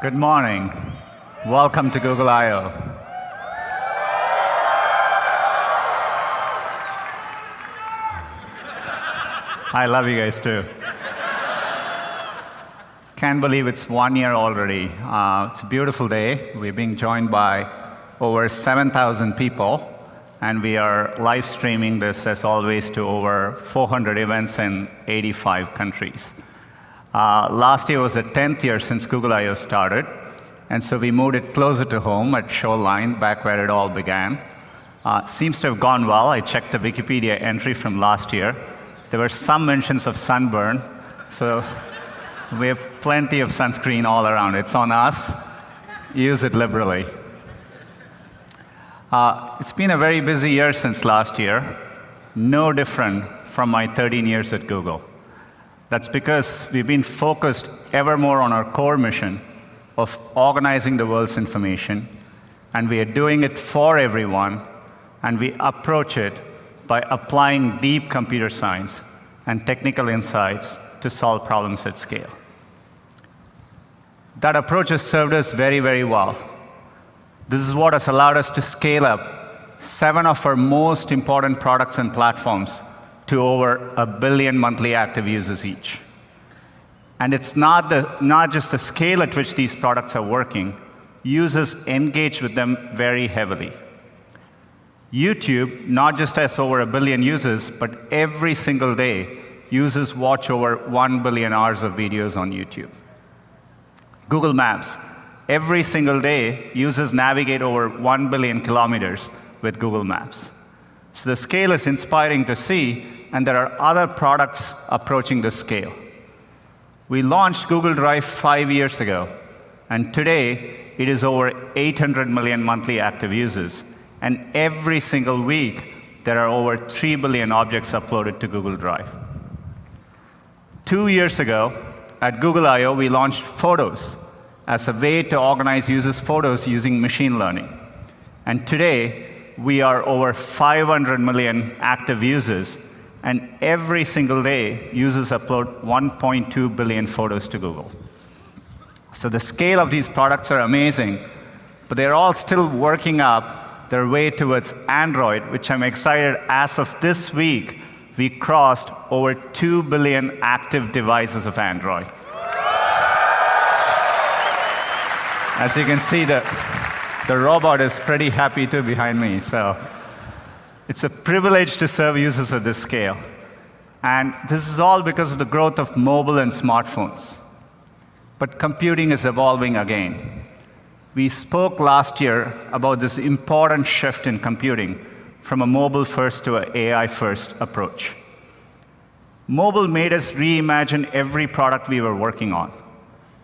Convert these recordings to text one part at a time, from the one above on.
Good morning. Welcome to Google I/O. I love you guys too. Can't believe it's 1 year already. It's a beautiful day. We're being joined by over 7,000 people, and we are live streaming this, as always, to over 400 events in 85 countries. Last year was the 10th year since Google I/O started, and so we moved it closer to home at Shoreline, back where it all began. Seems to have gone well. I checked the Wikipedia entry from last year. There were some mentions of sunburn, so we have plenty of sunscreen all around. It's on us. Use it liberally. It's been a very busy year since last year, no different from my 13 years at Google. That's because we've been focused ever more on our core mission of organizing the world's information, and we are doing it for everyone, and we approach it by applying deep computer science and technical insights to solve problems at scale. That approach has served us very, very well. This is what has allowed us to scale up 7 of our most important products and platforms to over 1 billion monthly active users each. And it's not just the scale at which these products are working. Users engage with them very heavily. YouTube not just has over 1 billion users, but every single day, users watch over 1 billion hours of videos on YouTube. Google Maps, every single day, users navigate over 1 billion kilometers with Google Maps. So the scale is inspiring to see, and there are other products approaching this scale. We launched Google Drive 5 years ago, and today it is over 800 million monthly active users. And every single week, there are over 3 billion objects uploaded to Google Drive. 2 years ago, at Google I/O, we launched Photos as a way to organize users' photos using machine learning. And today, we are over 500 million active users, and every single day, users upload 1.2 billion photos to Google. So the scale of these products are amazing, but they're all still working up their way towards Android, which I'm excited, as of this week, we crossed over 2 billion active devices of Android. As you can see, the robot is pretty happy too behind me. So it's a privilege to serve users at this scale. And this is all because of the growth of mobile and smartphones. But computing is evolving again. We spoke last year about this important shift in computing from a mobile-first to an AI-first approach. Mobile made us reimagine every product we were working on.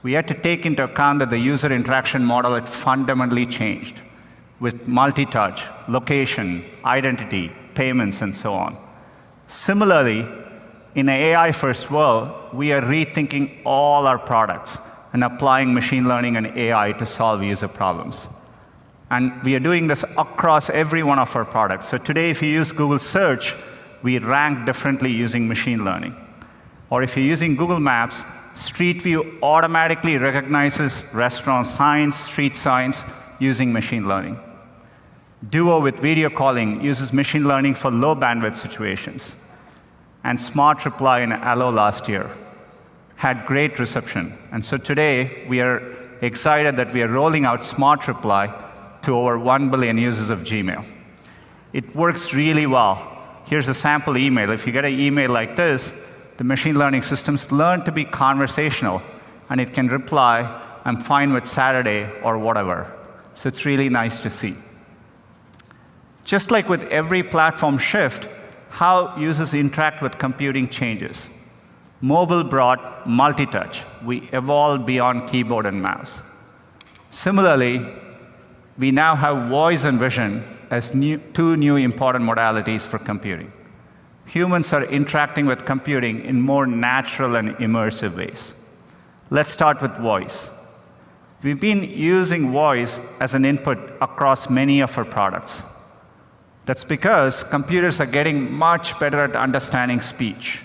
We had to take into account that the user interaction model had fundamentally changed with multi-touch, location, identity, payments, and so on. Similarly, in an AI-first world, we are rethinking all our products and applying machine learning and AI to solve user problems. And we are doing this across every one of our products. So today, if you use Google Search, we rank differently using machine learning. Or if you're using Google Maps, Street View automatically recognizes restaurant signs, street signs, using machine learning. Duo with video calling uses machine learning for low bandwidth situations. And Smart Reply in Allo last year had great reception. And so today, we are excited that we are rolling out Smart Reply to over 1 billion users of Gmail. It works really well. Here's a sample email. If you get an email like this, the machine learning systems learn to be conversational, and it can reply, "I'm fine with Saturday," or whatever. So it's really nice to see. Just like with every platform shift, how users interact with computing changes. Mobile brought multi-touch. We evolved beyond keyboard and mouse. Similarly, we now have voice and vision as two new important modalities for computing. Humans are interacting with computing in more natural and immersive ways. Let's start with voice. We've been using voice as an input across many of our products. That's because computers are getting much better at understanding speech.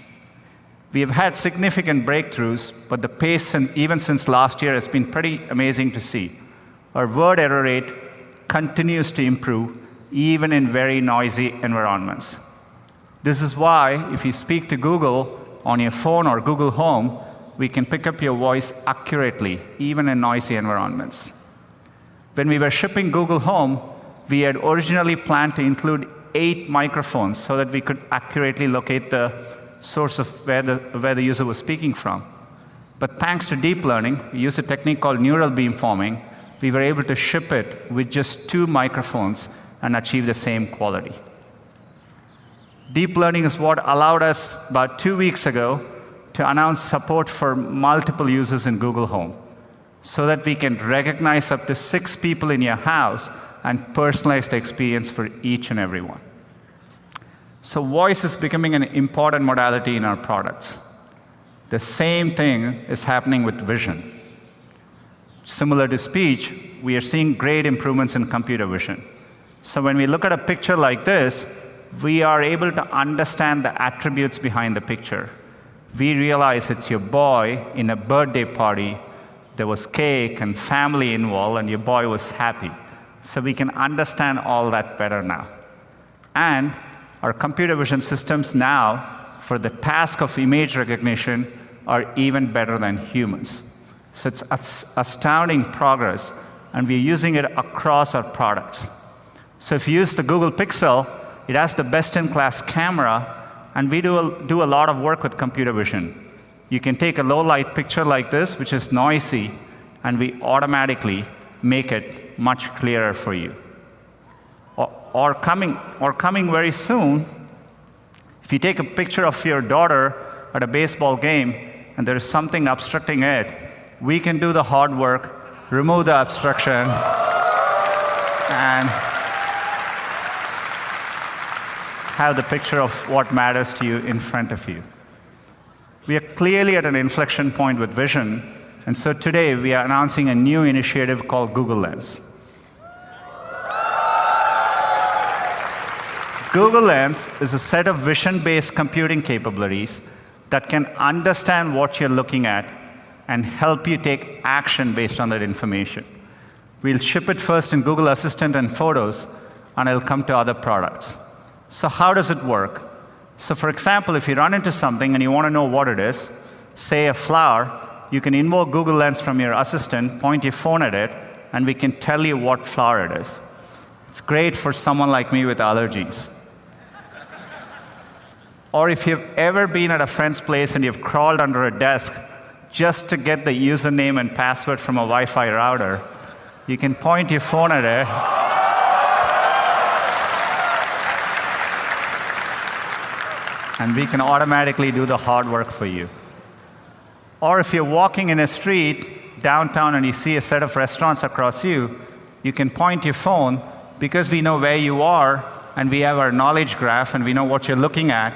We have had significant breakthroughs, but the pace, even since last year, has been pretty amazing to see. Our word error rate continues to improve, even in very noisy environments. This is why, if you speak to Google on your phone or Google Home, we can pick up your voice accurately, even in noisy environments. When we were shipping Google Home, we had originally planned to include 8 microphones so that we could accurately locate the source of where the user was speaking from. But thanks to deep learning, we use a technique called neural beamforming, we were able to ship it with just 2 microphones and achieve the same quality. Deep learning is what allowed us, about 2 weeks ago, to announce support for multiple users in Google Home, so that we can recognize up to 6 people in your house and personalize the experience for each and every one. So voice is becoming an important modality in our products. The same thing is happening with vision. Similar to speech, we are seeing great improvements in computer vision. So when we look at a picture like this, we are able to understand the attributes behind the picture. We realize it's your boy in a birthday party. There was cake and family involved, and your boy was happy. So we can understand all that better now. And our computer vision systems now, for the task of image recognition, are even better than humans. So it's astounding progress, and we're using it across our products. So if you use the Google Pixel, it has the best-in-class camera, and we do a lot of work with computer vision. You can take a low-light picture like this, which is noisy, and we automatically make it much clearer for you. Or coming very soon, if you take a picture of your daughter at a baseball game and there is something obstructing it, we can do the hard work, remove the obstruction, and have the picture of what matters to you in front of you. We are clearly at an inflection point with vision, and so today we are announcing a new initiative called Google Lens. Google Lens is a set of vision-based computing capabilities that can understand what you're looking at and help you take action based on that information. We'll ship it first in Google Assistant and Photos, and it'll come to other products. So how does it work? So for example, if you run into something and you want to know what it is, say a flower, you can invoke Google Lens from your assistant, point your phone at it, and we can tell you what flower it is. It's great for someone like me with allergies. Or if you've ever been at a friend's place and you've crawled under a desk just to get the username and password from a Wi-Fi router, you can point your phone at it, and we can automatically do the hard work for you. Or if you're walking in a street downtown and you see a set of restaurants across you, you can point your phone, because we know where you are and we have our knowledge graph and we know what you're looking at,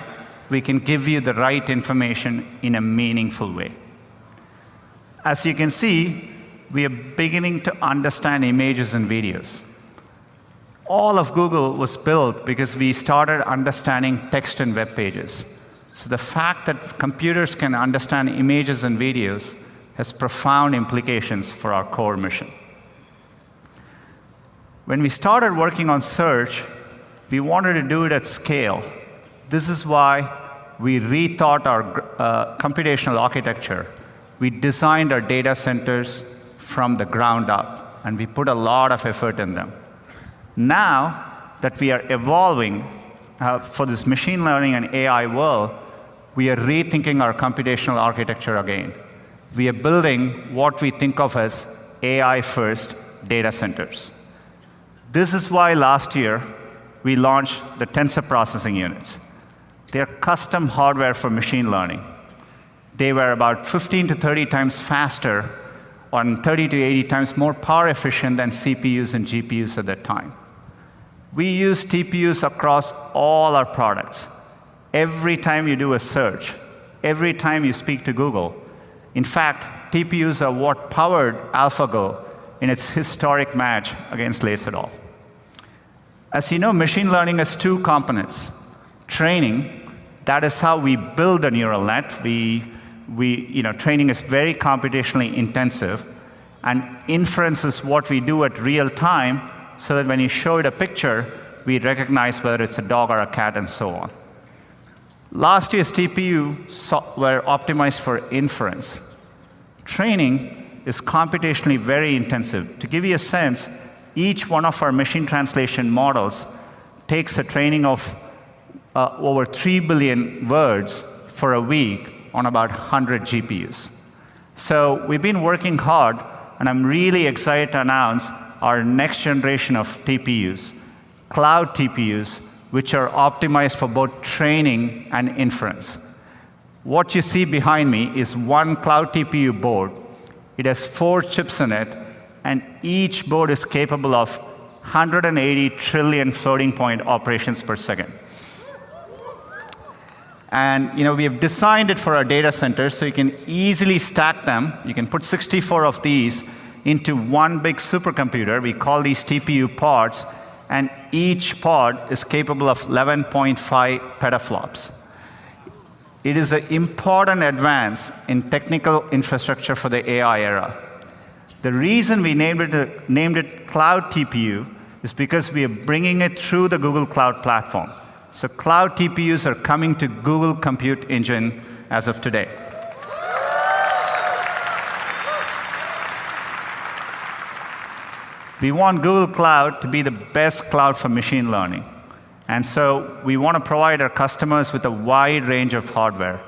we can give you the right information in a meaningful way. As you can see, we are beginning to understand images and videos. All of Google was built because we started understanding text and web pages. So the fact that computers can understand images and videos has profound implications for our core mission. When we started working on search, we wanted to do it at scale. This is why we rethought our computational architecture. We designed our data centers from the ground up, and we put a lot of effort in them. Now that we are evolving for this machine learning and AI world, we are rethinking our computational architecture again. We are building what we think of as AI-first data centers. This is why last year we launched the tensor processing units. They're custom hardware for machine learning. They were about 15 to 30 times faster, and 30 to 80 times more power efficient than CPUs and GPUs at that time. We use TPUs across all our products. Every time you do a search, every time you speak to Google. In fact, TPUs are what powered AlphaGo in its historic match against Laserdahl. As you know, machine learning has 2 components: training, That is how we build a neural net. Training is very computationally intensive, and inference is what we do at real time, so that when you show it a picture, we recognize whether it's a dog or a cat and so on. Last year's TPU were optimized for inference. Training is computationally very intensive. To give you a sense, each one of our machine translation models takes a training of over 3 billion words for a week on about 100 GPUs. So we've been working hard, and I'm really excited to announce our next generation of TPUs, cloud TPUs, which are optimized for both training and inference. What you see behind me is one cloud TPU board. It has 4 chips in it, and each board is capable of 180 trillion floating point operations per second. And we have designed it for our data centers, so you can easily stack them. You can put 64 of these into one big supercomputer. We call these TPU pods, and each pod is capable of 11.5 petaflops. It is an important advance in technical infrastructure for the AI era. The reason we named it Cloud TPU is because we are bringing it through the Google Cloud Platform. So cloud TPUs are coming to Google Compute Engine as of today. We want Google Cloud to be the best cloud for machine learning. And so we want to provide our customers with a wide range of hardware,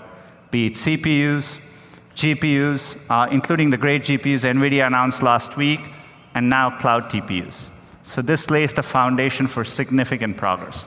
be it CPUs, GPUs, including the great GPUs NVIDIA announced last week, and now cloud TPUs. So this lays the foundation for significant progress.